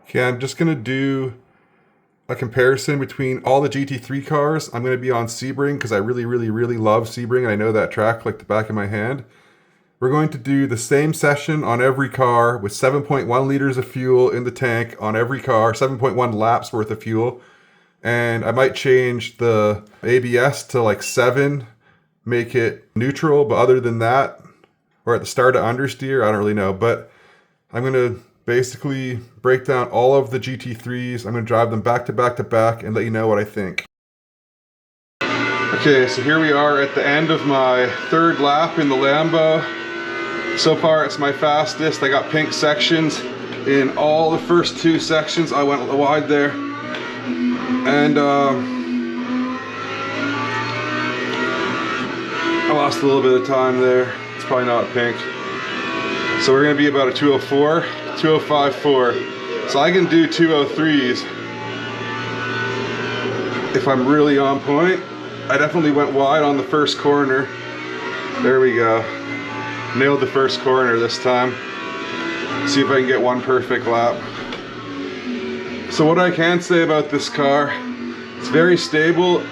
Okay, I'm just going to do a comparison between all the GT3 cars. I'm going to be on Sebring because I really love Sebring and I know that track like the back of my hand. We're going to do the same session on every car with 7.1 liters of fuel in the tank on every car, 7.1 laps worth of fuel. And I might change the ABS to like 7, make it neutral, but other than that, or at the start of understeer, I don't really know. But I'm going to basically break down all of the GT3s. I'm going to drive them back to back to back and let you know what I think. Okay, so here we are at the end of my third lap in the Lambo. So far it's my fastest. I got pink sections in all the first 2 sections. I went wide there. And I lost a little bit of time there. It's probably not pink. So we're going to be about a 204, 205.4. So I can do 203s if I'm really on point. I definitely went wide on the first corner. There we go. Nailed the first corner this time. See if I can get one perfect lap. So what I can say about this car, it's very stable.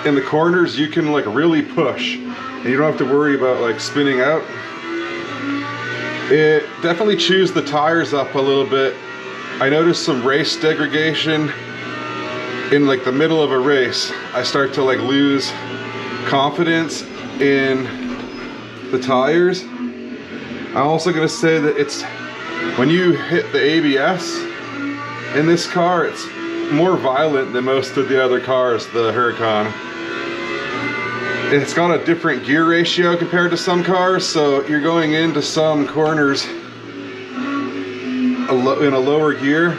In the corners you can like really push and you don't have to worry about like spinning out. It definitely chews the tires up a little bit. I noticed some race degradation in like the middle of a race. I start to like lose confidence in the tires. I'm also going to say that it's when you hit the ABS in this car, it's more violent than most of the other cars, the Huracan. It's got a different gear ratio compared to some cars, so you're going into some corners in a lower gear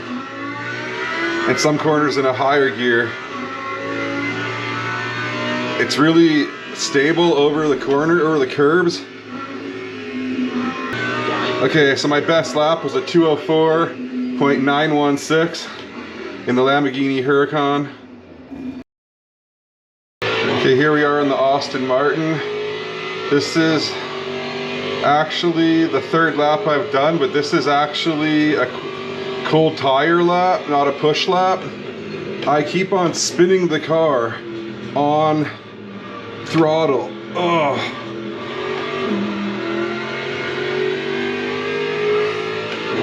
and some corners in a higher gear. It's really stable over the corner, over the curbs. Okay, so my best lap was a 204.916 in the Lamborghini Huracan. Okay, here we are in the Aston Martin. This is actually the 3rd lap I've done, but this is actually a cold tire lap, not a push lap. I keep on spinning the car on throttle. Oh.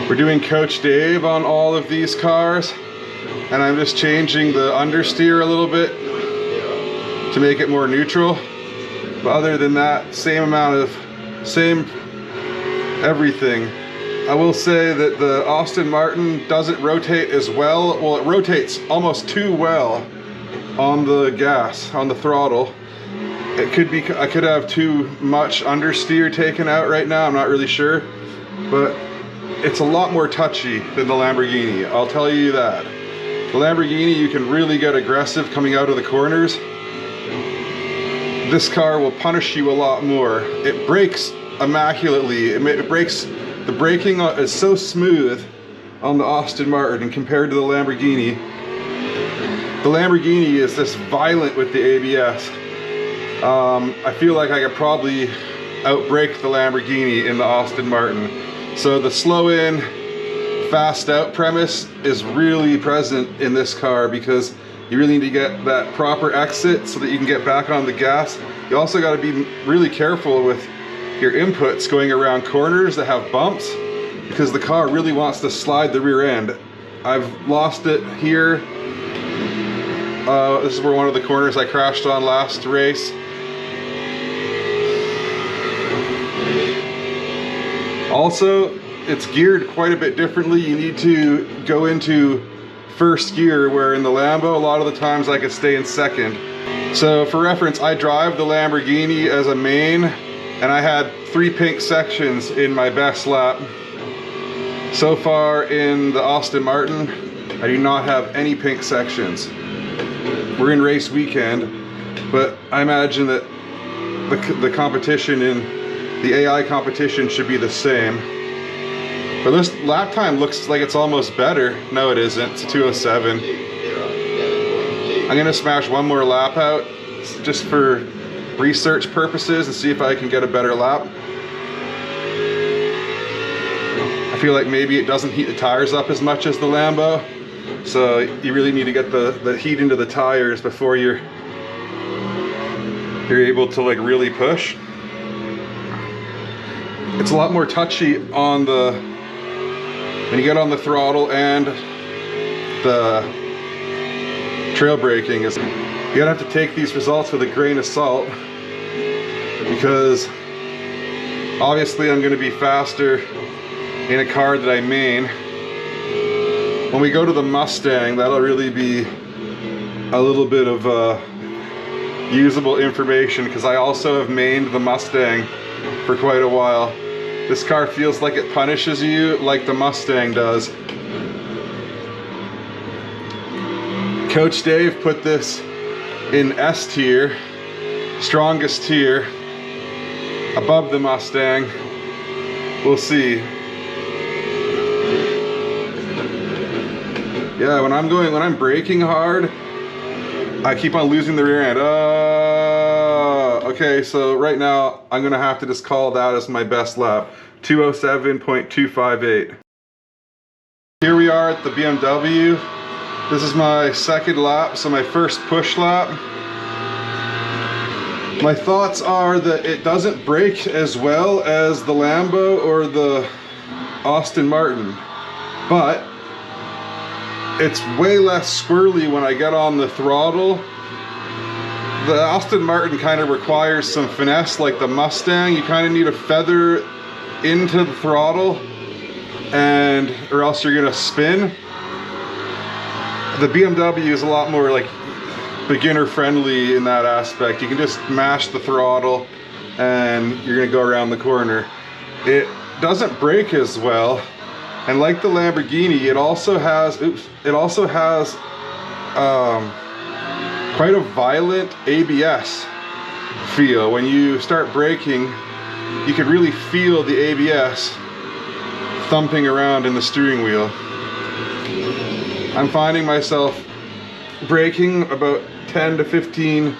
We're doing Coach Dave on all of these cars, and I'm just changing the understeer a little bit to make it more neutral. But other than that, same everything. I will say that the Aston Martin doesn't rotate as well. Well, it rotates almost too well on the gas, on the throttle. It could be, I could have too much understeer taken out right now, I'm not really sure. But it's a lot more touchy than the Lamborghini, I'll tell you that. The Lamborghini, you can really get aggressive coming out of the corners. This car will punish you a lot more. It brakes immaculately. It brakes, the braking is so smooth on the Aston Martin compared to the Lamborghini. The Lamborghini is this violent with the ABS. I feel like I could probably outbrake the Lamborghini in the Aston Martin. So the slow in, fast out premise is really present in this car because you really need to get that proper exit so that you can get back on the gas. You also got to be really careful with your inputs going around corners that have bumps because the car really wants to slide the rear end. I've lost it here. This is where one of the corners I crashed on last race. Also, it's geared quite a bit differently. You need to go into first gear, where in the Lambo, a lot of the times I could stay in second. So for reference, I drive the Lamborghini as a main, and I had 3 pink sections in my best lap. So far in the Aston Martin, I do not have any pink sections. We're in race weekend, but I imagine that the competition in the AI competition should be the same. But this lap time looks like it's almost better. No, it isn't. It's a 207. I'm gonna smash one more lap out just for research purposes and see if I can get a better lap. I I feel like maybe it doesn't heat the tires up as much as the Lambo. So you really need to get the heat into the tires before you're able to like really push. It's a lot more touchy on when you get on the throttle and the trail braking. You're gonna have to take these results with a grain of salt, because obviously I'm gonna be faster in a car that I main. When we go to the Mustang, that'll really be a little bit of usable information, because I also have mained the Mustang for quite a while. This car feels like it punishes you like the Mustang does. Coach Dave put this in S tier, strongest tier, above the Mustang. We'll see. Yeah, when I'm braking hard, I keep on losing the rear end. Okay, so right now I'm gonna have to just call that as my best lap. 207.258. Here we are at the BMW. This is my second lap, so my first push lap. My thoughts are that it doesn't brake as well as the Lambo or the Aston Martin, but it's way less squirrely when I get on the throttle. The Aston Martin kind of requires some finesse like the Mustang. You kind of need to feather into the throttle, or else you're gonna spin. The BMW is a lot more like beginner friendly in that aspect. You can just mash the throttle and you're gonna go around the corner. It doesn't brake as well, and like the Lamborghini, it also has quite a violent ABS feel. When you start braking, you can really feel the ABS thumping around in the steering wheel. I'm finding myself braking about 10 to 15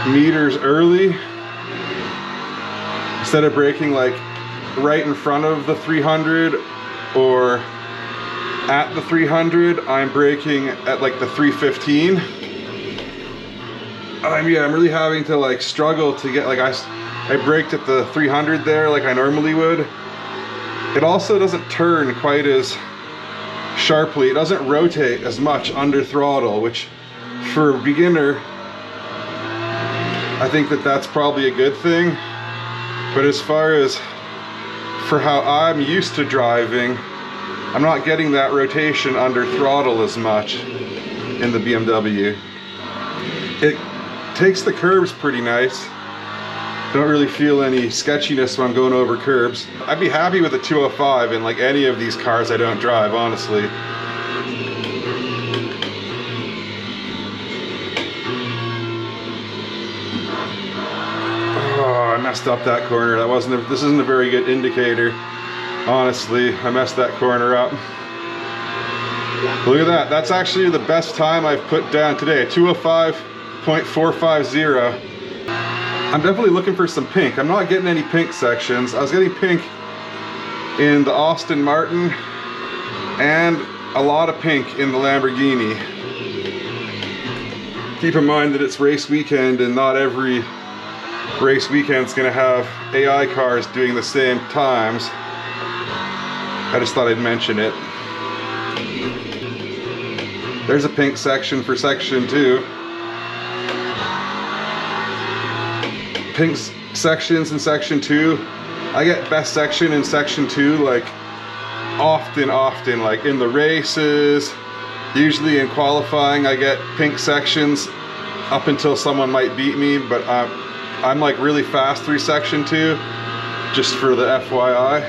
meters early. Instead of braking like right in front of the 300 or at the 300, I'm braking at like the 315. I'm really having to like struggle to get, like I braked at the 300 there like I normally would. It also doesn't turn quite as sharply. It doesn't rotate as much under throttle, which for a beginner, I think that's probably a good thing. But as far as for how I'm used to driving, I'm not getting that rotation under throttle as much in the BMW. It takes the curbs pretty nice. Don't really feel any sketchiness when I'm going over curbs. I'd be happy with a 205 in like any of these cars I don't drive, honestly. Oh, I messed up that corner. This isn't a very good indicator. Honestly, I messed that corner up. Look at that. That's actually the best time I've put down today, 205.450. I'm definitely looking for some pink. I'm not getting any pink sections. I was getting pink in the Aston Martin and a lot of pink in the Lamborghini. Keep in mind that it's race weekend and not every race weekend's gonna have AI cars doing the same times. I just thought I'd mention it. There's a pink section for section 2. Pink sections in section 2. I get best section in section 2 like often, like in the races. Usually in qualifying I get pink sections up until someone might beat me, but I'm like really fast through section 2, just for the FYI.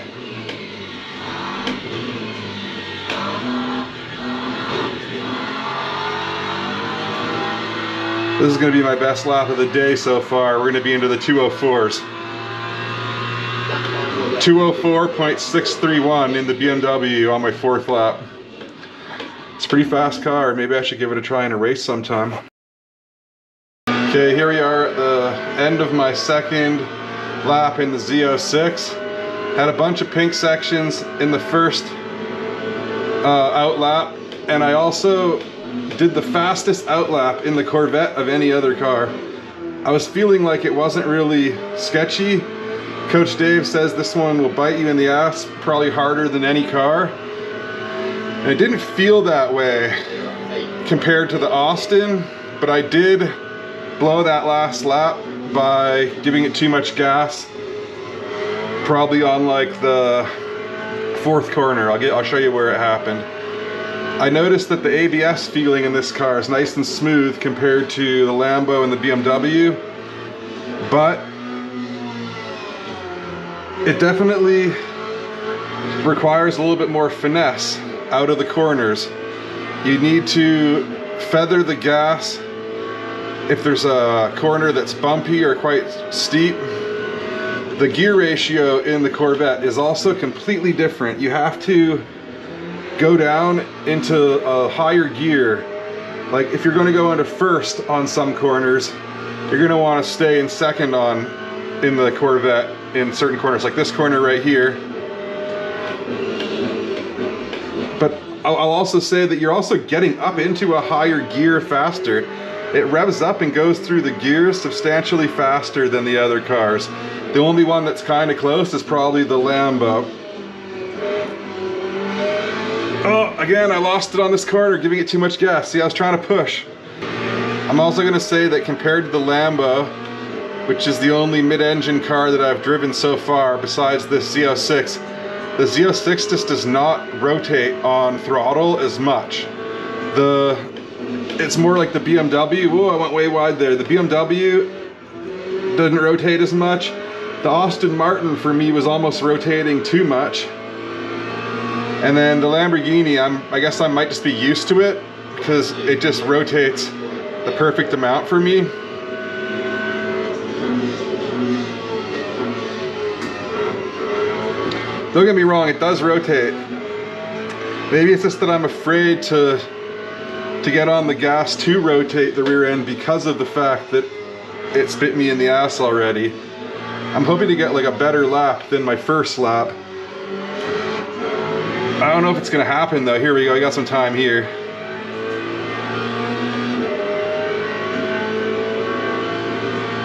This is going to be my best lap of the day so far. We're going to be into the 204s. 204.631 in the BMW on my 4th lap. It's a pretty fast car. Maybe I should give it a try in a race sometime. Okay, here we are at the end of my second lap in the Z06. Had a bunch of pink sections in the first out lap, and I also did the fastest out lap in the Corvette of any other car. I was feeling like it wasn't really sketchy. Coach Dave says this one will bite you in the ass probably harder than any car. And it didn't feel that way compared to the Austin, but I did blow that last lap by giving it too much gas. Probably on like the 4th corner. I'll show you where it happened. I noticed that the ABS feeling in this car is nice and smooth compared to the Lambo and the BMW, but it definitely requires a little bit more finesse out of the corners. You need to feather the gas if there's a corner that's bumpy or quite steep. The gear ratio in the Corvette is also completely different. You have to go down into a higher gear. Like if you're going to go into first on some corners, you're going to want to stay in second in the Corvette in certain corners, like this corner right here. But I'll also say that you're also getting up into a higher gear faster. It revs up and goes through the gears substantially faster than the other cars. The only one that's kind of close is probably the Lambo. Oh, again, I lost it on this corner, giving it too much gas. See, I was trying to push. I'm also going to say that compared to the Lambo, which is the only mid-engine car that I've driven so far besides this Z06, the Z06 just does not rotate on throttle as much. It's more like the BMW. Whoa, I went way wide there. The BMW doesn't rotate as much. The Aston Martin for me was almost rotating too much. And then the Lamborghini, I guess I might just be used to it because it just rotates the perfect amount for me. Don't get me wrong, it does rotate. Maybe it's just that I'm afraid to get on the gas to rotate the rear end because of the fact that it spit me in the ass already. I'm hoping to get like a better lap than my first lap. I don't know if it's gonna happen though. Here we go, I got some time here.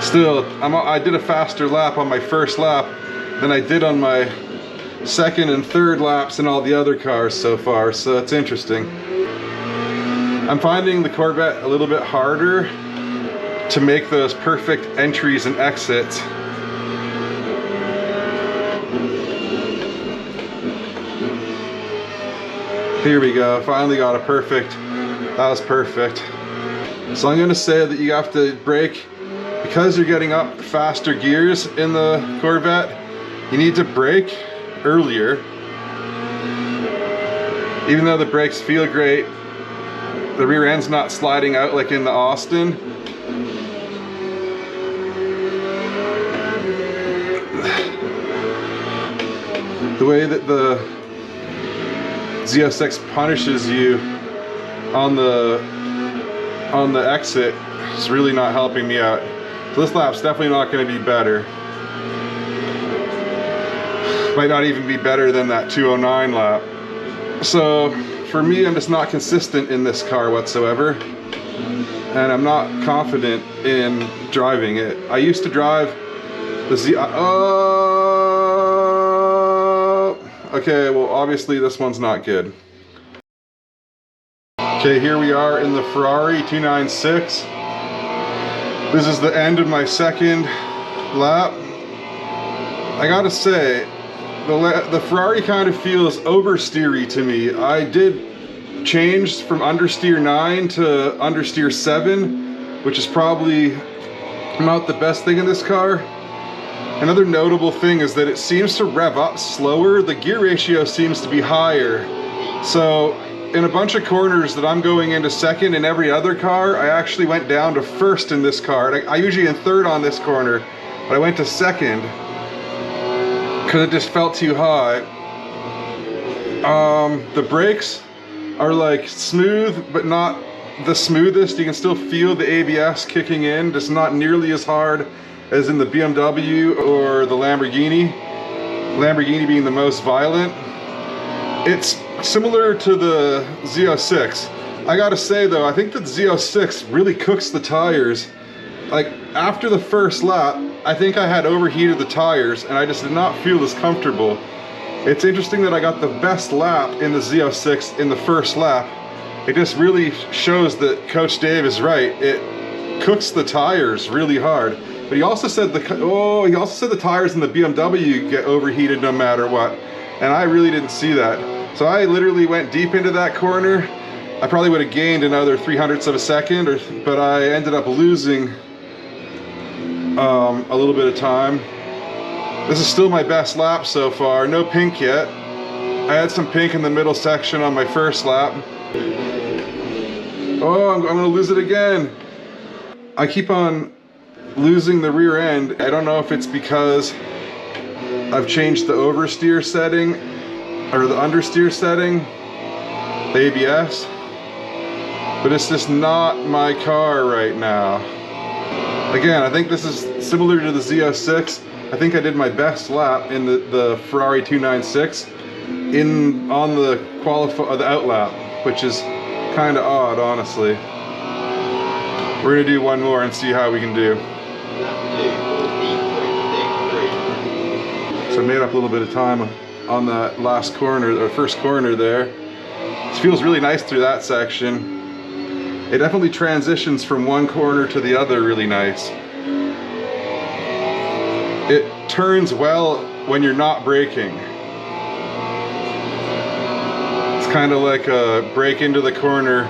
Still, I did a faster lap on my first lap than I did on my second and third laps in all the other cars so far, so it's interesting. I'm finding the Corvette a little bit harder to make those perfect entries and exits. Here we go, finally got a perfect. That was perfect. So I'm gonna say that you have to brake, because you're getting up faster gears in the Corvette, you need to brake earlier. Even though the brakes feel great, the rear end's not sliding out like in the Austin. The way that the Z06 punishes you on the exit is really not helping me out. So this lap's definitely not going to be better. Might not even be better than that 209 lap. So for me, I'm just not consistent in this car whatsoever, and I'm not confident in driving it. I used to drive the Z. Okay, well obviously this one's not good. Okay, here we are in the Ferrari 296. This is the end of my second lap. I gotta say, the Ferrari kind of feels oversteery to me. I did change from understeer 9 to understeer 7, which is probably not the best thing in this car. Another notable thing is that it seems to rev up slower. The gear ratio seems to be higher. So in a bunch of corners that I'm going into second in every other car, I actually went down to first in this car. I usually in third on this corner, but I went to second because it just felt too high. The brakes are like smooth, but not the smoothest. You can still feel the ABS kicking in, just not nearly as hard as in the BMW or the Lamborghini. Lamborghini being the most violent. It's similar to the Z06. I gotta say though, I think that the Z06 really cooks the tires. Like after the first lap, I think I had overheated the tires and I just did not feel as comfortable. It's interesting that I got the best lap in the Z06 in the first lap. It just really shows that Coach Dave is right. It cooks the tires really hard. But he also said the tires in the BMW get overheated no matter what. And I really didn't see that. So I literally went deep into that corner. I probably would have gained another 0.03 of a second, but I ended up losing a little bit of time. This is still my best lap so far. No pink yet. I had some pink in the middle section on my first lap. Oh, I'm gonna lose it again. I keep on losing the rear end. I don't know if it's because I've changed the oversteer setting or the understeer setting, the ABS, but it's just not my car right now. Again, I think this is similar to the Z06. I think I did my best lap in the Ferrari 296 on the out lap, which is kind of odd, honestly. We're gonna do one more and see how we can do. So I made up a little bit of time on that last corner, or first corner there. It feels really nice through that section. It definitely transitions from one corner to the other really nice. It turns well when you're not braking. It's kind of like a brake into the corner,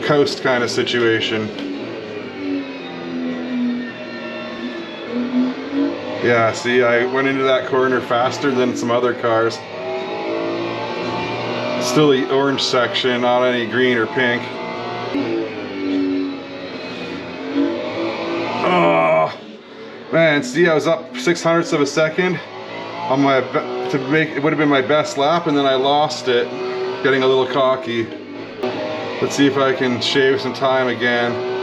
coast kind of situation. Yeah, see, I went into that corner faster than some other cars. Still the orange section, not any green or pink. Oh man, see, I was up 0.06 of a second on my it would have been my best lap, and then I lost it, getting a little cocky. Let's see if I can shave some time again.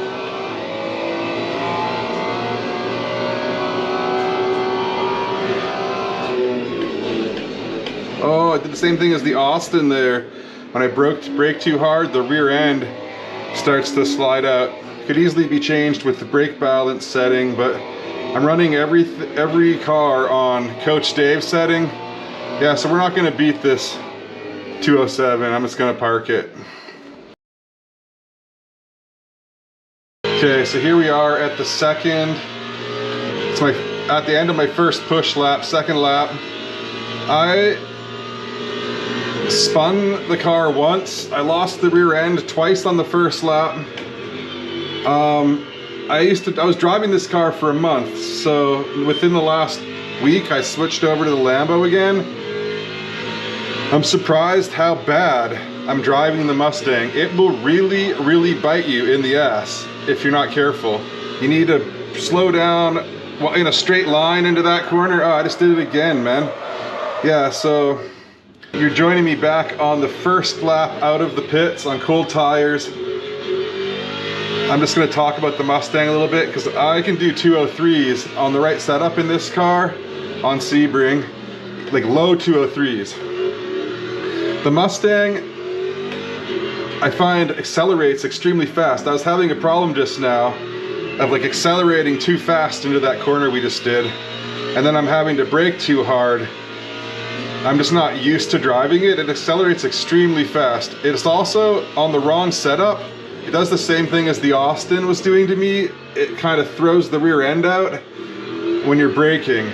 Oh, I did the same thing as the Austin there. When I brake too hard, the rear end starts to slide out. Could easily be changed with the brake balance setting, but I'm running every car on Coach Dave's setting. Yeah, so we're not gonna beat this 207. I'm just gonna park it. Okay, so here we are at the second. It's at the end of my first push lap, second lap. I spun the car once. I lost the rear end twice on the first lap. I was driving this car for a month, so within the last week I switched over to the Lambo again. I'm surprised how bad I'm driving the Mustang. It will really, really bite you in the ass if you're not careful. You need to slow down in a straight line into that corner. Oh, I just did it again, man. Yeah, so you're joining me back on the first lap out of the pits on cold tires. I'm just going to talk about the Mustang a little bit because I can do 203s on the right setup in this car on Sebring, like low 203s. The Mustang, I find, accelerates extremely fast. I was having a problem just now of like accelerating too fast into that corner we just did, and then I'm having to brake too hard. I'm just not used to driving it. It accelerates extremely fast. It's also on the wrong setup. It does the same thing as the Austin was doing to me. It kind of throws the rear end out when you're braking.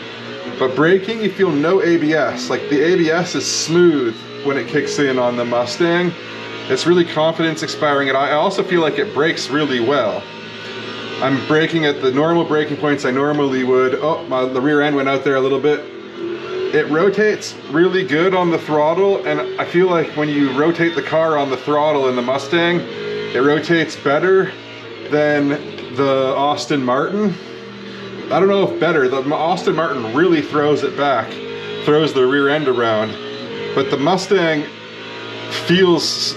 But braking, you feel no ABS. Like the ABS is smooth when it kicks in on the Mustang. It's really confidence expiring, and I also feel like it brakes really well. I'm braking at the normal braking points I normally would. Oh, the rear end went out there a little bit. It rotates really good on the throttle, and I feel like when you rotate the car on the throttle in the Mustang, it rotates better than the Aston Martin. I don't know if better. The Aston Martin really throws it back, throws the rear end around. But the Mustang feels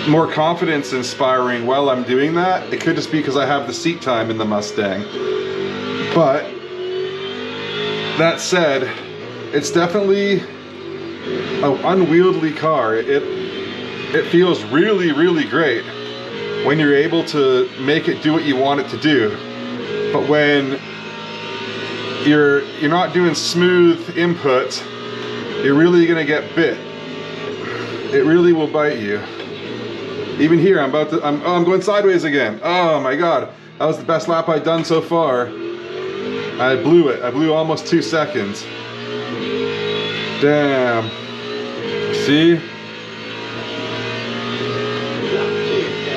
more confidence inspiring while I'm doing that. It could just be because I have the seat time in the Mustang. But That said, it's definitely an unwieldy car. It feels really, really great when you're able to make it do what you want it to do. But when you're not doing smooth inputs, you're really gonna get bit. It really will bite you. Even here, I'm going sideways again. Oh my God, that was the best lap I've done so far. I blew it. I blew almost 2 seconds. Damn. See?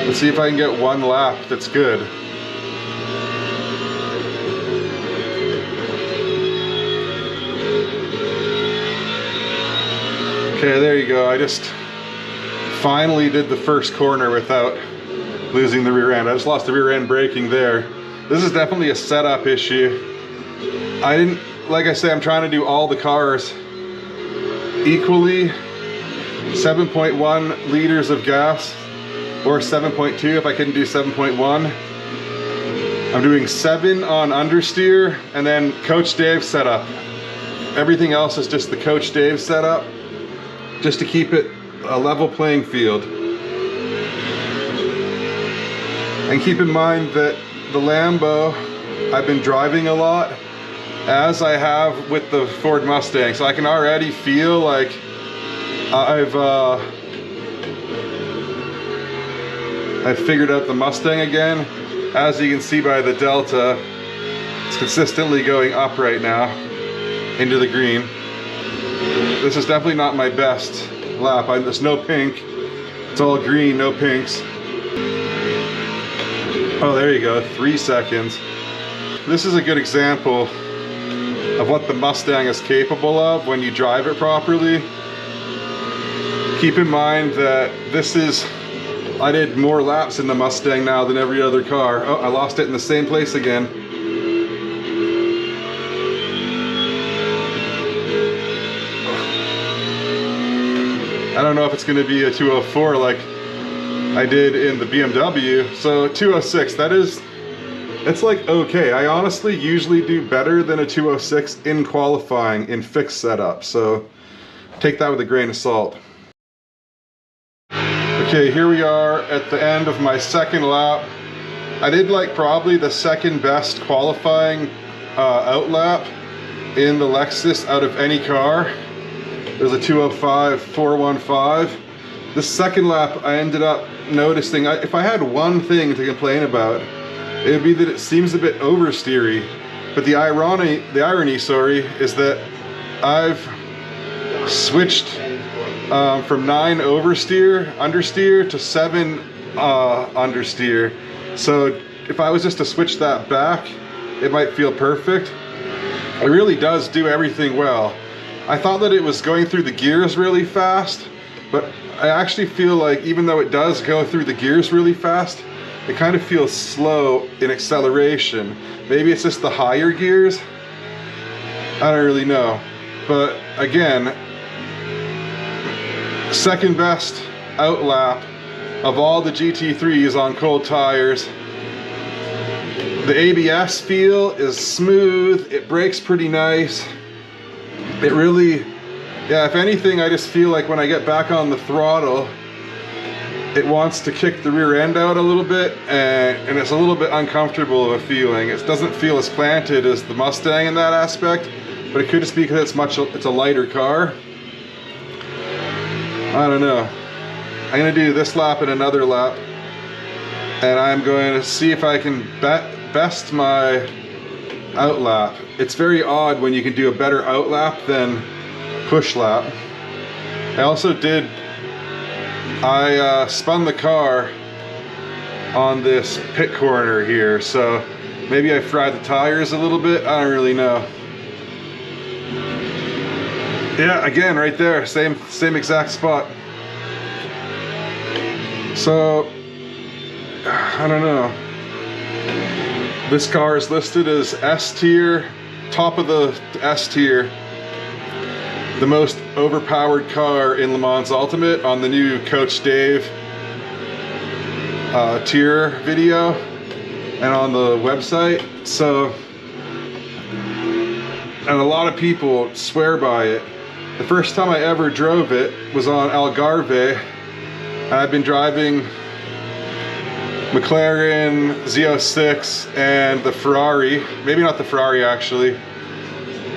Let's see if I can get one lap that's good. Okay, there you go. I just finally did the first corner without losing the rear end. I just lost the rear end braking there. This is definitely a setup issue. Like I say, I'm trying to do all the cars equally. 7.1 liters of gas, or 7.2 if I couldn't do 7.1. I'm doing 7 on understeer, and then Coach Dave setup. Everything else is just the Coach Dave setup, just to keep it a level playing field. And keep in mind that the Lambo, I've been driving a lot, as I have with the Ford Mustang, so I can already feel like I've figured out the Mustang again. As you can see by the Delta, it's consistently going up right now into the green. This is definitely not my best lap. There's no pink. It's all green, no pinks. Oh, there you go, 3 seconds. This is a good example of what the Mustang is capable of when you drive it properly. Keep in mind that I did more laps in the Mustang now than every other car. Oh, I lost it in the same place again. I don't know if it's gonna be a 204 like I did in the BMW. So 206, it's like okay. I honestly usually do better than a 206 in qualifying in fixed setup, so take that with a grain of salt. Okay, here we are at the end of my second lap. I did like probably the second best qualifying outlap in the Lexus out of any car. It was a 205.415. The second lap I ended up noticing, if I had one thing to complain about, it would be that it seems a bit oversteery. But the irony, is that I've switched from 9 understeer to 7 understeer. So if I was just to switch that back, it might feel perfect. It really does do everything well. I thought that it was going through the gears really fast, but I actually feel like even though it does go through the gears really fast, it kind of feels slow in acceleration. Maybe it's just the higher gears. I don't really know. But again, second best outlap of all the GT3s on cold tires. The ABS feel is smooth. It brakes pretty nice. It really, yeah, if anything, I just feel like when I get back on the throttle, it wants to kick the rear end out a little bit, and it's a little bit uncomfortable of a feeling. It doesn't feel as planted as the Mustang in that aspect, but it could just be because it's a lighter car. I don't know. I'm gonna do this lap and another lap, and I'm going to see if I can best my outlap. It's very odd when you can do a better outlap than push lap. I spun the car on this pit corner here, so maybe I fried the tires a little bit. I don't really know. Yeah, again, right there, same exact spot. So, I don't know. This car is listed as S tier, top of the S tier. The most overpowered car in Le Mans Ultimate on the new Coach Dave tier video and on the website. So and a lot of people swear by it. The first time I ever drove it was on Algarve. I've been driving McLaren Z06 and the Ferrari, maybe not the Ferrari actually,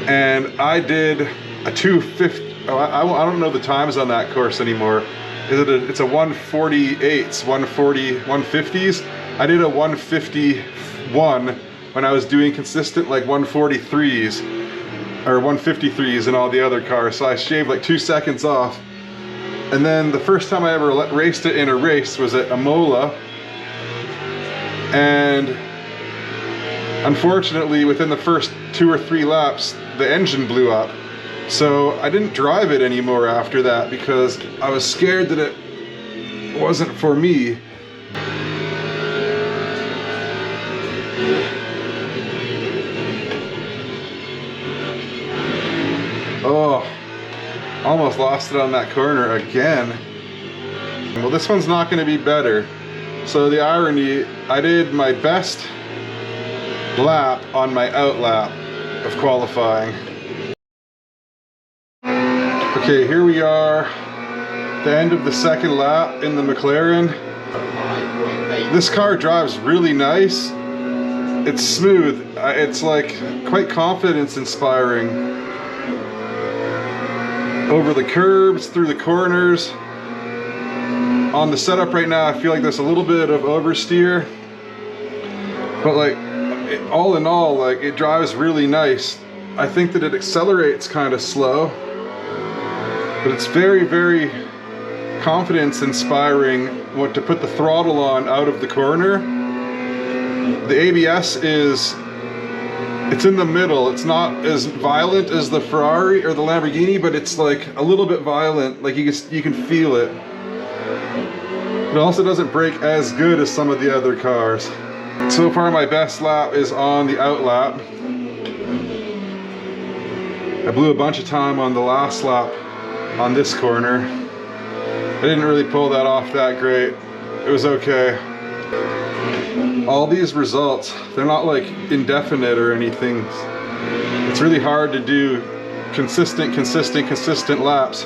and I did a 250. I don't know the times on that course anymore. It's a 148s, 140, 150s. I did a 151 when I was doing consistent like 143s or 153s in all the other cars. So I shaved like 2 seconds off. And then the first time I ever raced it in a race was at Imola. And unfortunately, within the first 2 or 3 laps, the engine blew up. So I didn't drive it anymore after that because I was scared that it wasn't for me. Oh, almost lost it on that corner again. Well, this one's not going to be better. So the irony, I did my best lap on my out lap of qualifying. Okay, here we are, the end of the second lap in the McLaren. This car drives really nice. It's smooth. It's like quite confidence inspiring. Over the curbs, through the corners. On the setup right now, I feel like there's a little bit of oversteer. But like, all in all, like it drives really nice. I think that it accelerates kind of slow. But it's very, very confidence inspiring what to put the throttle on out of the corner. The ABS it's in the middle. It's not as violent as the Ferrari or the Lamborghini, but it's like a little bit violent. Like you can feel it. It also doesn't brake as good as some of the other cars. So far my best lap is on the out lap. I blew a bunch of time on the last lap on this corner. I didn't really pull that off that great. It was okay. All these results, they're not like indefinite or anything. It's really hard to do consistent laps,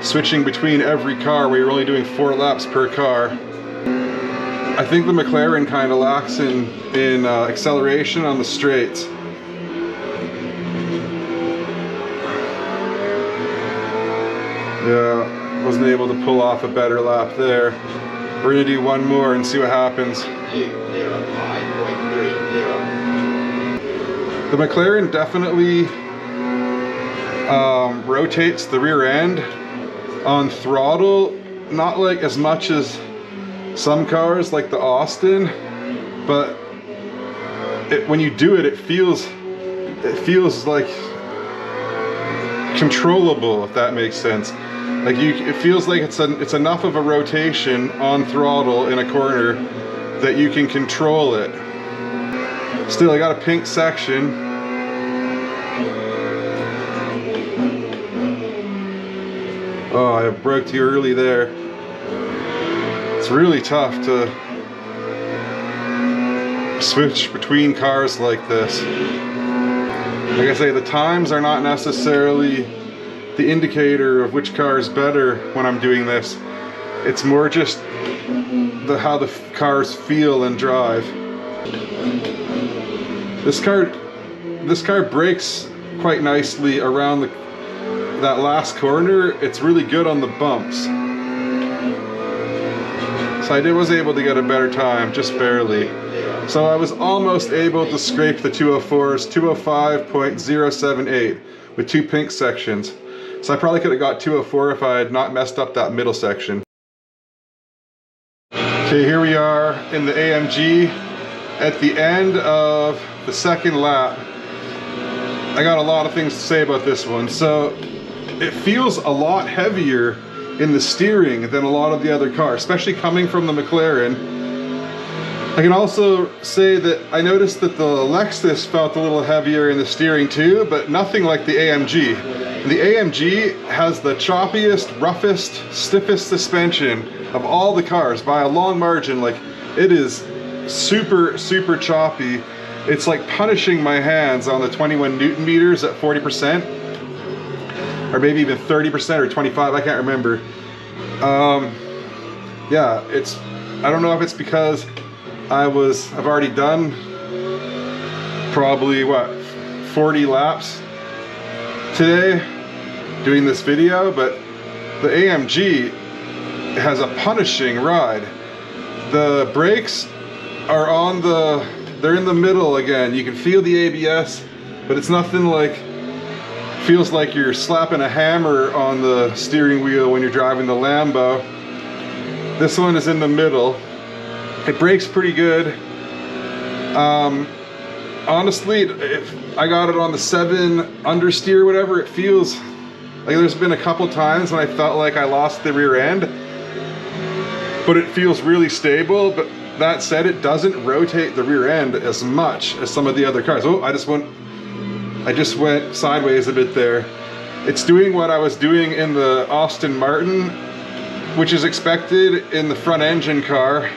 switching between every car where you're only doing 4 laps per car. I think the McLaren kind of lacks in acceleration on the straights. Yeah, wasn't able to pull off a better lap there. We're gonna do one more and see what happens. The McLaren definitely rotates the rear end on throttle, not like as much as some cars like the Austin, but when you do it, it feels like controllable, if that makes sense. Like it feels like it's enough of a rotation on throttle in a corner that you can control it. Still, I got a pink section. Oh, I broke too early there. It's really tough to switch between cars like this. Like I say, the times are not necessarily the indicator of which car is better when I'm doing this. It's more just how the cars feel and drive. This car brakes quite nicely around that last corner. It's really good on the bumps. So I was able to get a better time, just barely. So I was almost able to scrape the 204's 205.078 with 2 pink sections. So I probably could have got 204 if I had not messed up that middle section. Okay, here we are in the AMG at the end of the second lap. I got a lot of things to say about this one. So it feels a lot heavier in the steering than a lot of the other cars, especially coming from the McLaren. I can also say that I noticed that the Lexus felt a little heavier in the steering too, but nothing like the AMG. The AMG has the choppiest, roughest, stiffest suspension of all the cars by a long margin. Like, it is super, super choppy. it's like punishing my hands on the 21 Newton meters at 40%, or maybe even 30% or 25, I can't remember. Yeah, I don't know if it's because I've already done probably what, 40 laps today doing this video, but the AMG has a punishing ride. The brakes are they're in the middle again. You can feel the ABS, but it's nothing like, feels like you're slapping a hammer on the steering wheel when you're driving the Lambo. This one is in the middle. It brakes pretty good. Honestly, if I got it on the 7 understeer or whatever, it feels like there's been a couple times when I felt like I lost the rear end, but it feels really stable. But that said, it doesn't rotate the rear end as much as some of the other cars. Oh, I just went sideways a bit there. It's doing what I was doing in the Aston Martin, which is expected in the front engine car.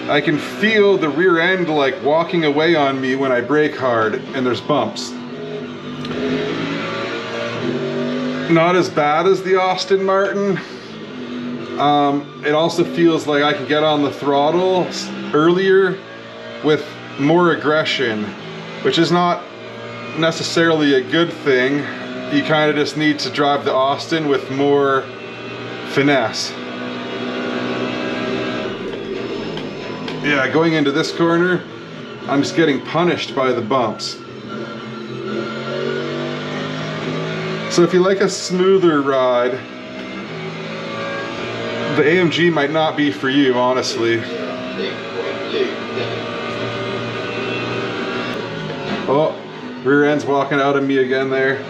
I can feel the rear end like walking away on me when I brake hard and there's bumps. Not as bad as the Aston Martin. It also feels like I can get on the throttle earlier with more aggression, which is not necessarily a good thing. You kind of just need to drive the Aston with more finesse. Yeah, going into this corner, I'm just getting punished by the bumps. So if you like a smoother ride, the AMG might not be for you, honestly. Oh, rear end's walking out of me again there,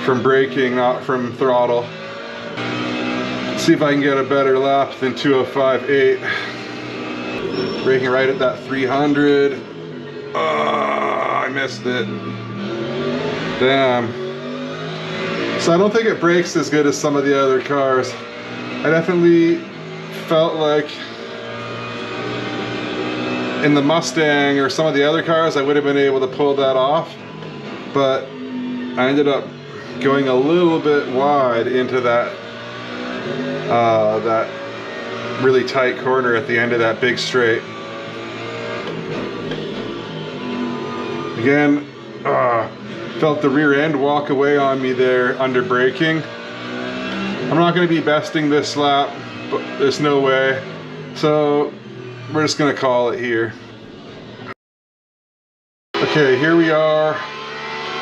from braking, not from throttle. Let's see if I can get a better lap than 2:05.8. Braking right at that 300. Oh, I missed it. Damn. So I don't think it brakes as good as some of the other cars. I definitely felt like in the Mustang or some of the other cars I would have been able to pull that off, but I ended up going a little bit wide into that really tight corner at the end of that big straight. Again, felt the rear end walk away on me there under braking. I'm not going to be besting this lap, but there's no way. So we're just going to call it here. Okay, here we are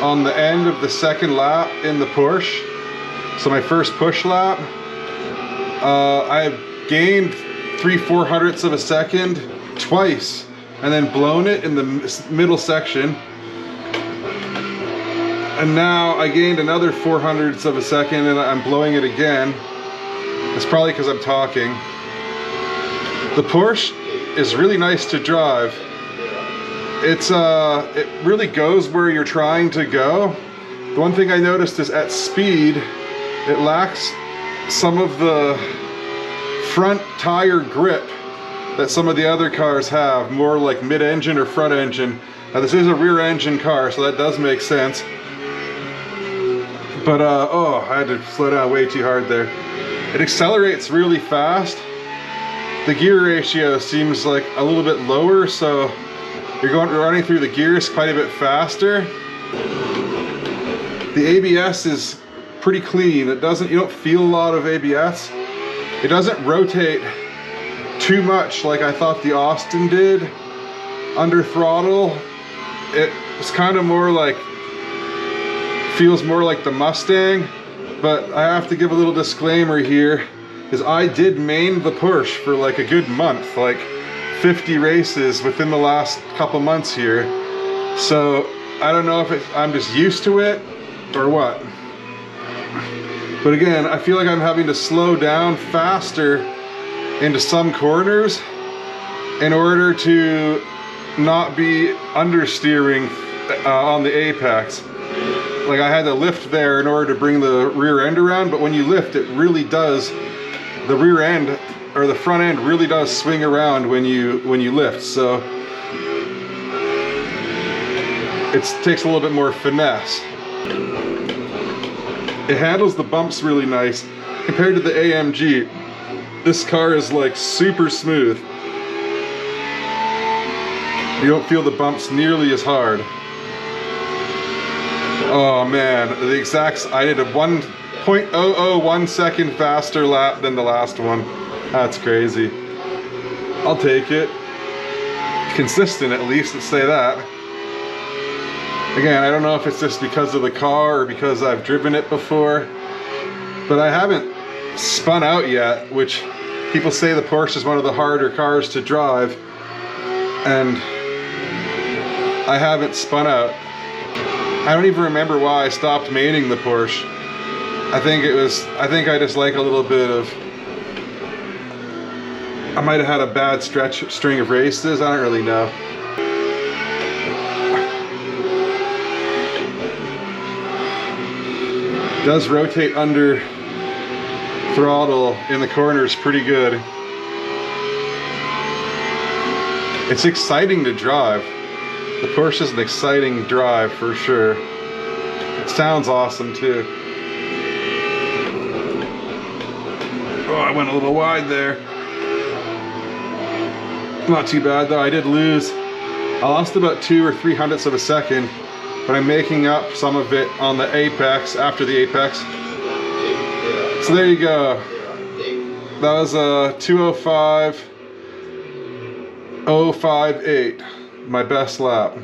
on the end of the second lap in the Porsche. So my first push lap. I've gained 3/400ths of a second twice and then blown it in the middle section. And now I gained another 400ths of a second and I'm blowing it again. It's probably because I'm talking. The Porsche is really nice to drive. It really goes where you're trying to go. The one thing I noticed is at speed, it lacks some of the front tire grip that some of the other cars have, more like mid-engine or front engine. Now this is a rear engine car, so that does make sense. But oh, I had to slow down way too hard there. It accelerates really fast. The gear ratio seems like a little bit lower, so you're running through the gears quite a bit faster. The ABS is pretty clean. You don't feel a lot of ABS. It doesn't rotate too much like I thought the Aston did under throttle. It's kind of more like, feels more like the Mustang, but I have to give a little disclaimer here, is I did main the Porsche for like a good month, like 50 races within the last couple months here. So I don't know if I'm just used to it or what. But again, I feel like I'm having to slow down faster into some corners in order to not be understeering on the apex. Like I had to lift there in order to bring the rear end around, but when you lift, it really does, the rear end or the front end really does swing around when you lift. So it takes a little bit more finesse. It handles the bumps really nice. Compared to the AMG, this car is like super smooth. You don't feel the bumps nearly as hard. Oh man, I did a 1.001 second faster lap than the last one. That's crazy. I'll take it. Consistent at least, let's say that. Again, I don't know if it's just because of the car or because I've driven it before, but I haven't spun out yet, which people say the Porsche is one of the harder cars to drive, and I haven't spun out. I don't even remember why I stopped maining the Porsche. I think I just like a little bit of, I might have had a bad string of races, I don't really know. It does rotate under throttle in the corners pretty good. It's exciting to drive. The Porsche is an exciting drive for sure. It sounds awesome too. Oh, I went a little wide there. Not too bad though. I did lose. I lost about 2 or 3 hundredths of a second, but I'm making up some of it on the apex, after the apex. So there you go. That was a 2:05.058, my best lap.